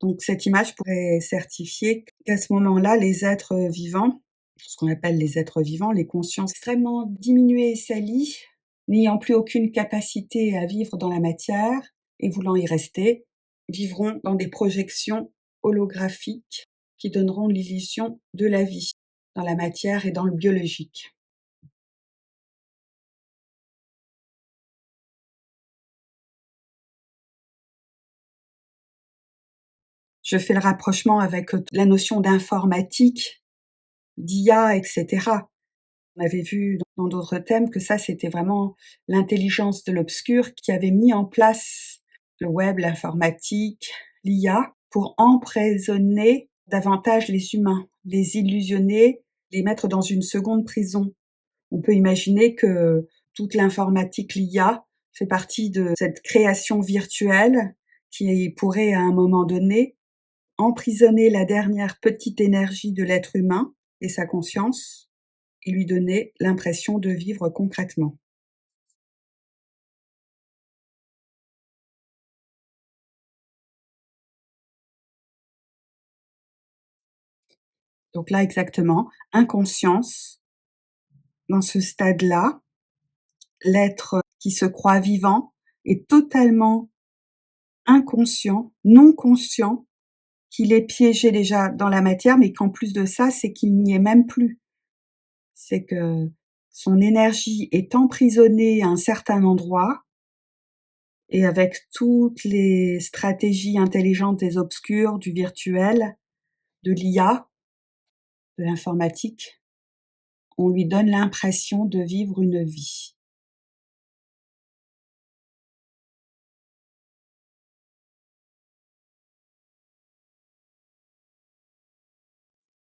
Speaker 1: Donc cette image pourrait certifier qu'à ce moment-là, les êtres vivants, ce qu'on appelle les êtres vivants, les consciences extrêmement diminuées et salies, n'ayant plus aucune capacité à vivre dans la matière et voulant y rester, vivront dans des projections holographiques qui donneront l'illusion de la vie dans la matière et dans le biologique. Je fais le rapprochement avec la notion d'informatique, d'IA, etc. On avait vu dans d'autres thèmes que ça, c'était vraiment l'intelligence de l'obscur qui avait mis en place le web, l'informatique, l'IA, pour emprisonner davantage les humains, les illusionner, les mettre dans une seconde prison. On peut imaginer que toute l'informatique, l'IA, fait partie de cette création virtuelle qui pourrait à un moment donné emprisonner la dernière petite énergie de l'être humain et sa conscience et lui donner l'impression de vivre concrètement. Donc là, exactement, inconscience, dans ce stade-là, l'être qui se croit vivant est totalement inconscient, non conscient, qu'il est piégé déjà dans la matière, mais qu'en plus de ça, c'est qu'il n'y est même plus. C'est que son énergie est emprisonnée à un certain endroit, et avec toutes les stratégies intelligentes des obscurs, du virtuel, de l'IA, de l'informatique, on lui donne l'impression de vivre une vie.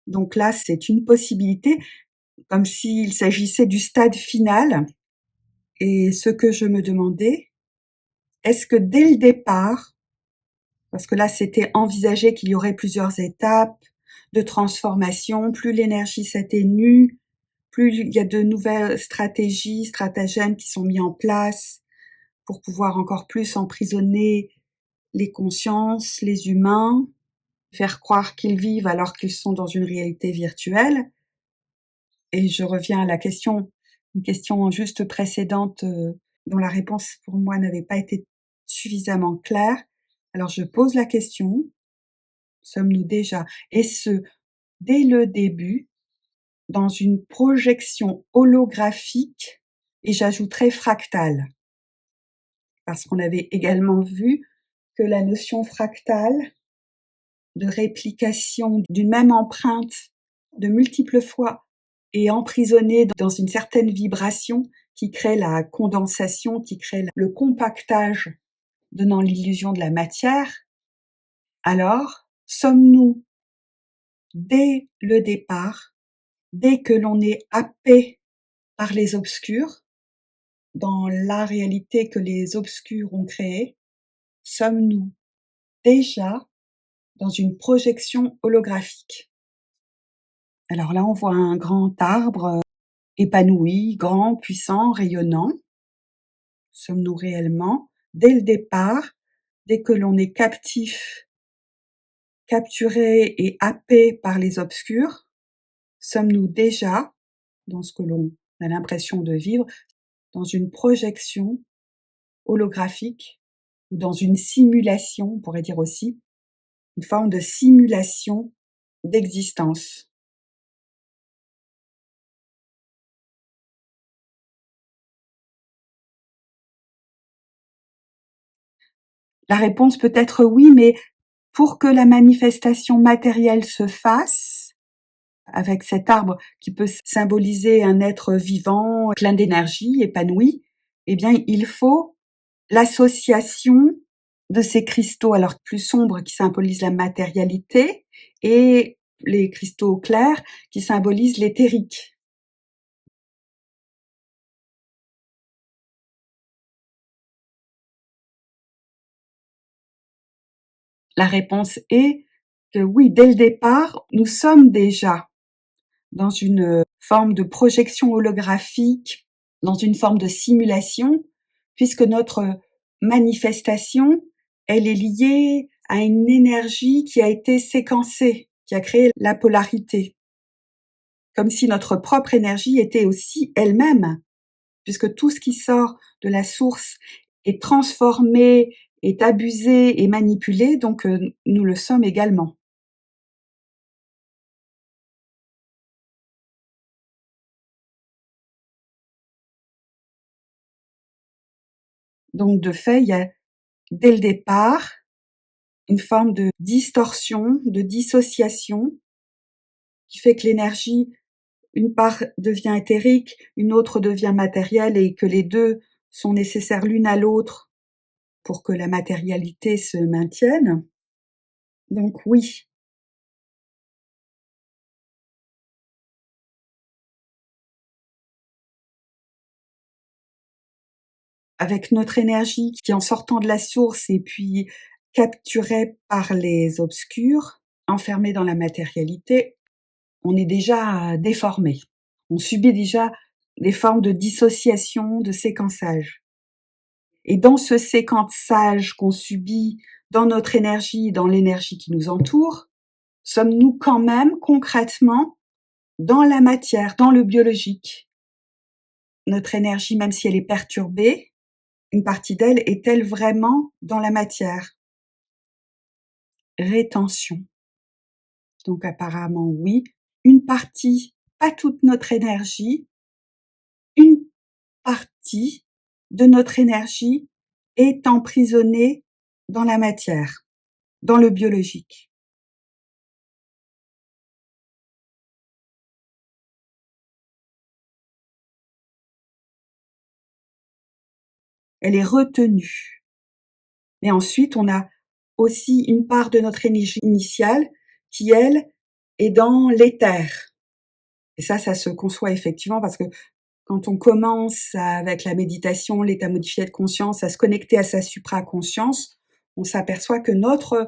Speaker 1: Donc là, c'est une possibilité, comme s'il s'agissait du stade final. Et ce que je me demandais, est-ce que dès le départ, parce que là c'était envisagé qu'il y aurait plusieurs étapes de transformation, plus l'énergie s'atténue, plus il y a de nouvelles stratégies, stratagèmes qui sont mis en place pour pouvoir encore plus emprisonner les consciences, les humains, faire croire qu'ils vivent alors qu'ils sont dans une réalité virtuelle. Et je reviens à la question, une question juste précédente dont la réponse pour moi n'avait pas été suffisamment claire. Alors je pose la question, sommes-nous déjà, et ce, dès le début, dans une projection holographique, et j'ajouterais fractale, parce qu'on avait également vu que la notion fractale de réplication d'une même empreinte de multiples fois est emprisonnée dans une certaine vibration qui crée la condensation, qui crée le compactage, donnant l'illusion de la matière. Alors, sommes-nous, dès le départ, dès que l'on est happé par les obscurs, dans la réalité que les obscurs ont créée, sommes-nous déjà dans une projection holographique? Alors là, on voit un grand arbre épanoui, grand, puissant, rayonnant. Sommes-nous réellement, dès le départ, dès que l'on est captif, capturé et happé par les obscurs, sommes-nous déjà, dans ce que l'on a l'impression de vivre, dans une projection holographique ou dans une simulation, on pourrait dire aussi, une forme de simulation d'existence? La réponse peut être oui, mais pour que la manifestation matérielle se fasse, avec cet arbre qui peut symboliser un être vivant, plein d'énergie, épanoui, eh bien, il faut l'association de ces cristaux, alors plus sombres qui symbolisent la matérialité, et les cristaux clairs qui symbolisent l'éthérique. La réponse est que oui, dès le départ, nous sommes déjà dans une forme de projection holographique, dans une forme de simulation, puisque notre manifestation, elle est liée à une énergie qui a été séquencée, qui a créé la polarité. Comme si notre propre énergie était aussi elle-même, puisque tout ce qui sort de la source est transformé, est abusé et manipulé, donc nous le sommes également. Donc de fait, il y a dès le départ une forme de distorsion, de dissociation, qui fait que l'énergie, une part devient éthérique, une autre devient matérielle et que les deux sont nécessaires l'une à l'autre pour que la matérialité se maintienne. Donc oui, avec notre énergie qui, en sortant de la source et puis capturée par les obscurs, enfermée dans la matérialité, on est déjà déformé. On subit déjà des formes de dissociation, de séquençage. Et dans ce séquençage qu'on subit dans notre énergie, dans l'énergie qui nous entoure, sommes-nous quand même concrètement dans la matière, dans le biologique? Notre énergie, même si elle est perturbée, une partie d'elle est-elle vraiment dans la matière? Rétention. Donc apparemment oui, une partie, pas toute notre énergie, une partie de notre énergie est emprisonnée dans la matière, dans le biologique. Elle est retenue. Et ensuite, on a aussi une part de notre énergie initiale qui, elle, est dans l'éther. Et ça se conçoit effectivement parce que Quand on commence avec la méditation, l'état modifié de conscience, à se connecter à sa supraconscience, on s'aperçoit que notre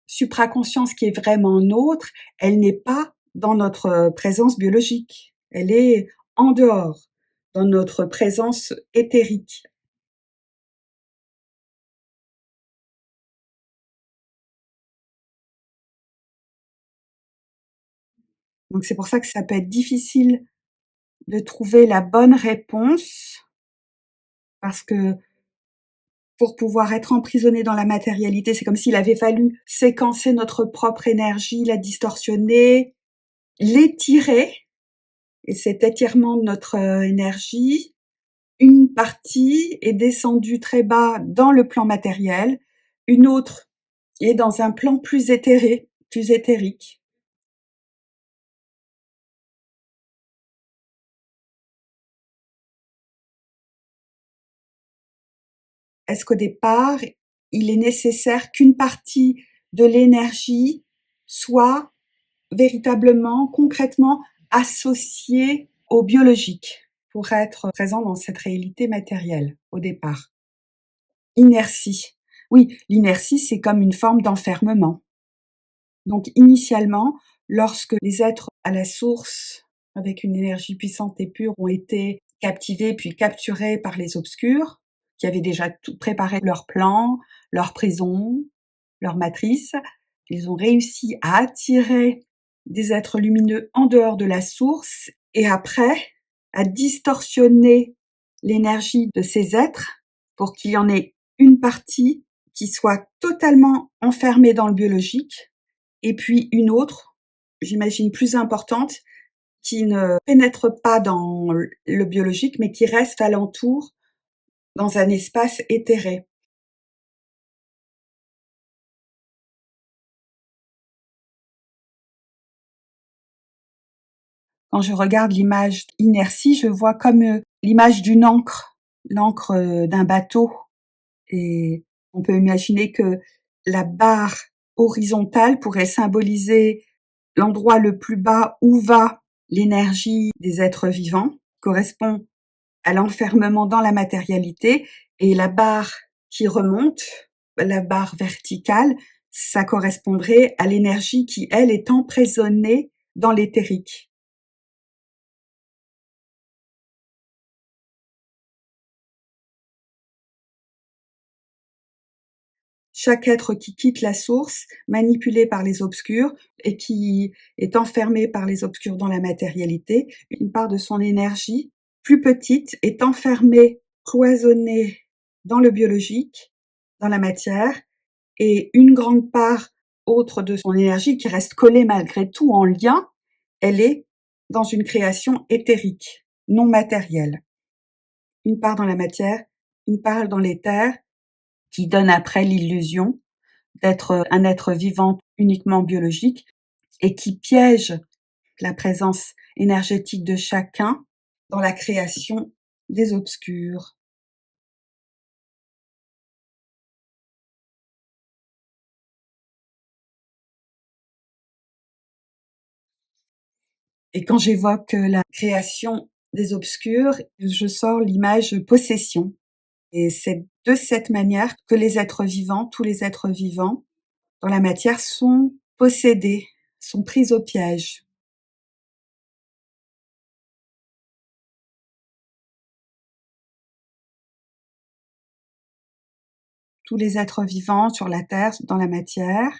Speaker 1: supraconscience qui est vraiment nôtre, elle n'est pas dans notre présence biologique. Elle est en dehors, dans notre présence éthérique. Donc c'est pour ça que ça peut être difficile de trouver la bonne réponse, parce que pour pouvoir être emprisonné dans la matérialité, c'est comme s'il avait fallu séquencer notre propre énergie, la distorsionner, l'étirer, et cet étirement de notre énergie, une partie est descendue très bas dans le plan matériel, une autre est dans un plan plus éthéré, plus éthérique. Est-ce qu'au départ, il est nécessaire qu'une partie de l'énergie soit véritablement, concrètement associée au biologique pour être présent dans cette réalité matérielle au départ? Inertie. Oui, l'inertie, c'est comme une forme d'enfermement. Donc initialement, lorsque les êtres à la source, avec une énergie puissante et pure, ont été captivés puis capturés par les obscurs, qui avaient déjà tout préparé leur plan, leur prison, leur matrice, ils ont réussi à attirer des êtres lumineux en dehors de la source et après à distorsionner l'énergie de ces êtres pour qu'il y en ait une partie qui soit totalement enfermée dans le biologique et puis une autre, j'imagine plus importante, qui ne pénètre pas dans le biologique, mais qui reste alentour dans un espace éthéré. Quand je regarde l'image inertie, je vois comme l'image d'une encre, l'encre d'un bateau. Et on peut imaginer que la barre horizontale pourrait symboliser l'endroit le plus bas où va l'énergie des êtres vivants, correspond à l'enfermement dans la matérialité, et la barre qui remonte, la barre verticale, ça correspondrait à l'énergie qui, elle, est emprisonnée dans l'éthérique. Chaque être qui quitte la source, manipulé par les obscurs et qui est enfermé par les obscurs dans la matérialité, une part de son énergie plus petite est enfermée, cloisonnée dans le biologique, dans la matière, et une grande part autre de son énergie qui reste collée malgré tout en lien, elle est dans une création éthérique, non matérielle. Une part dans la matière, une part dans l'éther, qui donne après l'illusion d'être un être vivant uniquement biologique et qui piège la présence énergétique de chacun dans la création des obscurs. Et quand j'évoque la création des obscurs, je sors l'image possession. Et c'est de cette manière que les êtres vivants, tous les êtres vivants dans la matière sont possédés, sont pris au piège. Tous les êtres vivants sur la Terre, dans la matière,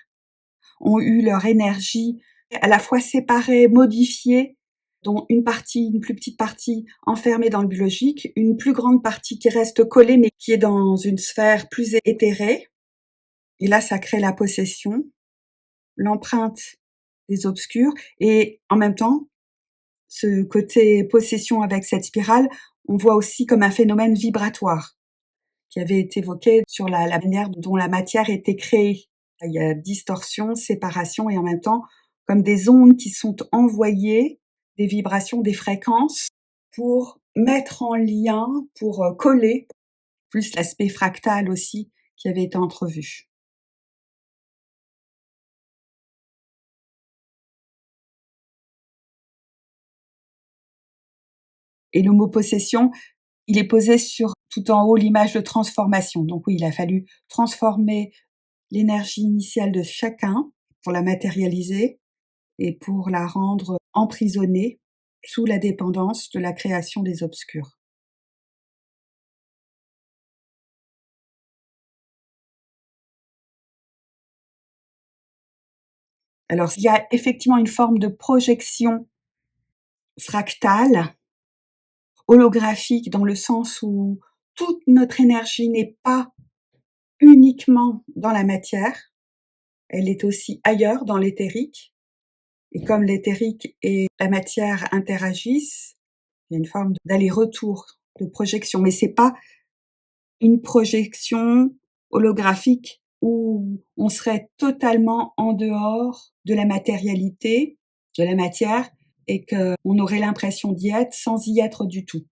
Speaker 1: ont eu leur énergie à la fois séparée, modifiée, dont une partie, une plus petite partie enfermée dans le biologique, une plus grande partie qui reste collée mais qui est dans une sphère plus éthérée. Et là, ça crée la possession, l'empreinte des obscurs et en même temps, ce côté possession avec cette spirale, on voit aussi comme un phénomène vibratoire qui avait été évoqué sur la manière dont la matière était créée. Il y a distorsion, séparation et en même temps comme des ondes qui sont envoyées, des vibrations, des fréquences pour mettre en lien, pour coller, plus l'aspect fractal aussi qui avait été entrevu. Et le mot possession, il est posé sur tout en haut l'image de transformation. Donc oui, il a fallu transformer l'énergie initiale de chacun pour la matérialiser et pour la rendre emprisonnée sous la dépendance de la création des obscurs. Alors, il y a effectivement une forme de projection fractale, holographique, dans le sens où toute notre énergie n'est pas uniquement dans la matière, elle est aussi ailleurs, dans l'éthérique. Et comme l'éthérique et la matière interagissent, il y a une forme d'aller-retour, de projection. Mais c'est pas une projection holographique où on serait totalement en dehors de la matérialité, de la matière, et qu'on aurait l'impression d'y être sans y être du tout.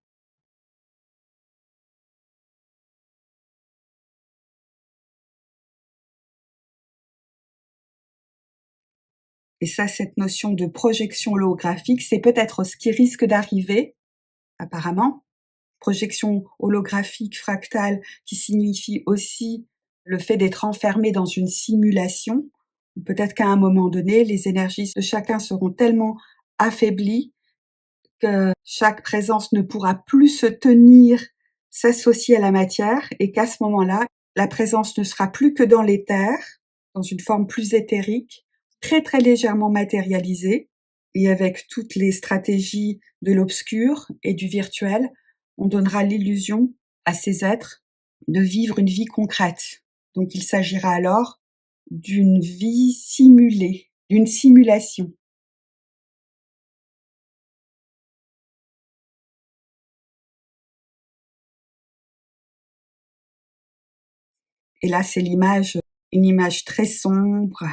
Speaker 1: Et ça, cette notion de projection holographique, c'est peut-être ce qui risque d'arriver, apparemment. Projection holographique fractale qui signifie aussi le fait d'être enfermé dans une simulation. Peut-être qu'à un moment donné, les énergies de chacun seront tellement affaiblies que chaque présence ne pourra plus se tenir, s'associer à la matière, et qu'à ce moment-là, la présence ne sera plus que dans l'éther, dans une forme plus éthérique, très très légèrement matérialisée, et avec toutes les stratégies de l'obscur et du virtuel, on donnera l'illusion à ces êtres de vivre une vie concrète. Donc il s'agira alors d'une vie simulée, d'une simulation. Et là, c'est une image très sombre,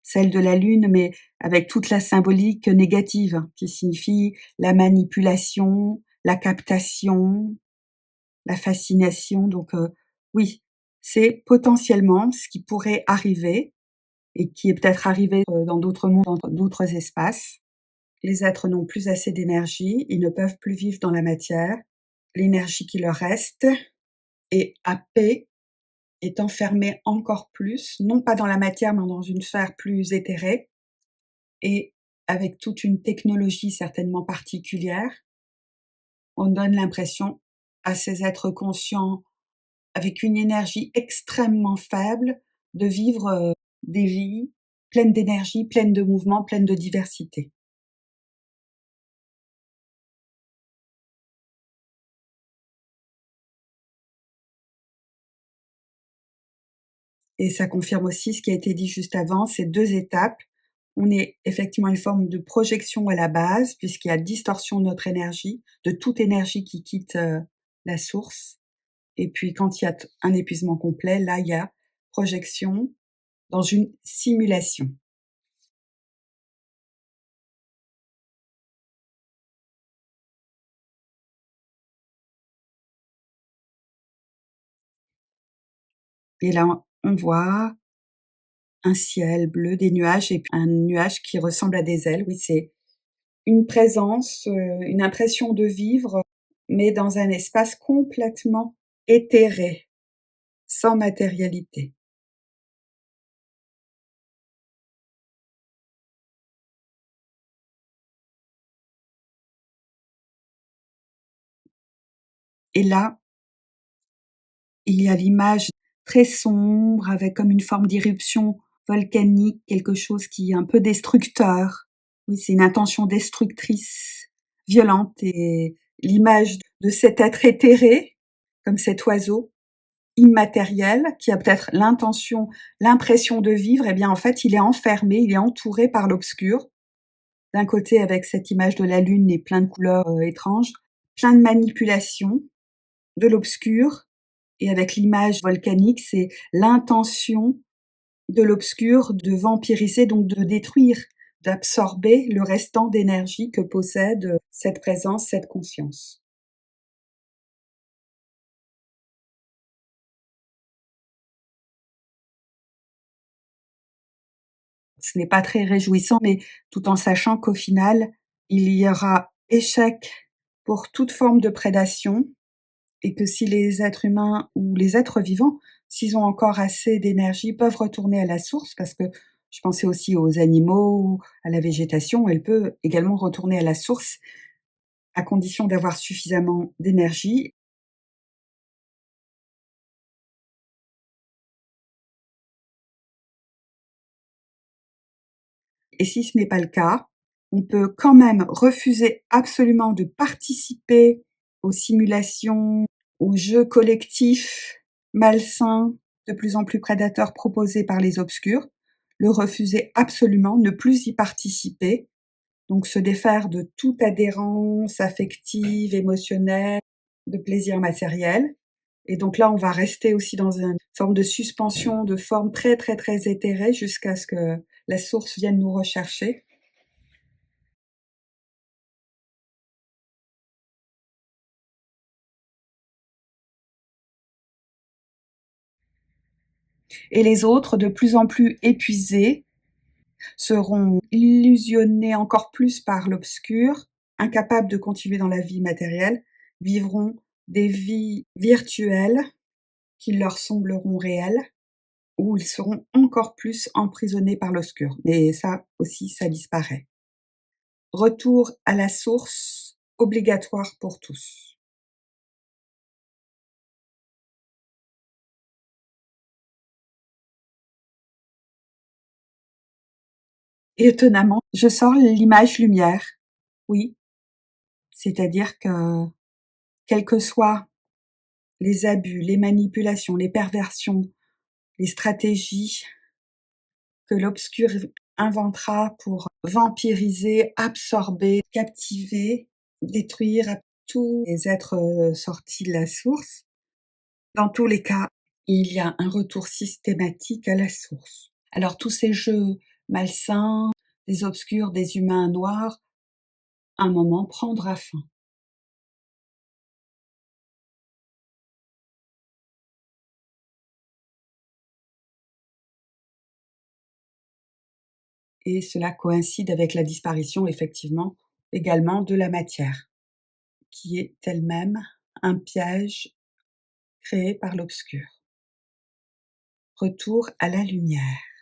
Speaker 1: celle de la lune, mais avec toute la symbolique négative, qui signifie la manipulation, la captation, la fascination. Donc oui, c'est potentiellement ce qui pourrait arriver et qui est peut-être arrivé dans d'autres mondes, dans d'autres espaces. Les êtres n'ont plus assez d'énergie, ils ne peuvent plus vivre dans la matière. L'énergie qui leur reste est happée, est enfermée encore plus, non pas dans la matière, mais dans une sphère plus éthérée, et avec toute une technologie certainement particulière, on donne l'impression à ces êtres conscients avec une énergie extrêmement faible de vivre des vies pleines d'énergie, pleines de mouvement, pleines de diversité. Et ça confirme aussi ce qui a été dit juste avant, ces 2 étapes. On est effectivement une forme de projection à la base, puisqu'il y a distorsion de notre énergie, de toute énergie qui quitte la source. Et puis quand il y a un épuisement complet, là, il y a projection dans une simulation. Et là, on voit un ciel bleu, des nuages et puis un nuage qui ressemble à des ailes. Oui, c'est une présence, une impression de vivre, mais dans un espace complètement éthéré, sans matérialité. Et là, il y a l'image très sombre avec comme une forme d'irruption volcanique, quelque chose qui est un peu destructeur. Oui, c'est une intention destructrice, violente, et l'image de cet être éthéré, comme cet oiseau immatériel qui a peut-être l'intention, l'impression de vivre, eh bien en fait il est enfermé, il est entouré par l'obscur. D'un côté avec cette image de la lune et plein de couleurs étranges, plein de manipulations, de l'obscur, et avec l'image volcanique, c'est l'intention de l'obscur de vampiriser, donc de détruire, d'absorber le restant d'énergie que possède cette présence, cette conscience. Ce n'est pas très réjouissant, mais tout en sachant qu'au final, il y aura échec pour toute forme de prédation et que si les êtres humains ou les êtres vivants, s'ils ont encore assez d'énergie, peuvent retourner à la source parce que je pensais aussi aux animaux, à la végétation, elle peut également retourner à la source à condition d'avoir suffisamment d'énergie. Et si ce n'est pas le cas, on peut quand même refuser absolument de participer aux simulations, aux jeux collectifs malsains, de plus en plus prédateurs proposés par les obscurs. Le refuser absolument, ne plus y participer, donc se défaire de toute adhérence affective, émotionnelle, de plaisir matériel. Et donc là, on va rester aussi dans une forme de suspension, de forme très, très, très éthérée jusqu'à ce que la source vienne nous rechercher. Et les autres, de plus en plus épuisés, seront illusionnés encore plus par l'obscur, incapables de continuer dans la vie matérielle, vivront des vies virtuelles qui leur sembleront réelles, où ils seront encore plus emprisonnés par l'obscur. Mais ça aussi, ça disparaît. Retour à la source, obligatoire pour tous. Et étonnamment, je sors l'image lumière. Oui, c'est-à-dire que, quels que soient les abus, les manipulations, les perversions, les stratégies que l'obscur inventera pour vampiriser, absorber, captiver, détruire tous les êtres sortis de la source. Dans tous les cas, il y a un retour systématique à la source. Alors tous ces jeux malsains, des obscurs, des humains noirs, un moment prendra fin. Et cela coïncide avec la disparition, effectivement, également de la matière, qui est elle-même un piège créé par l'obscur. Retour à la lumière.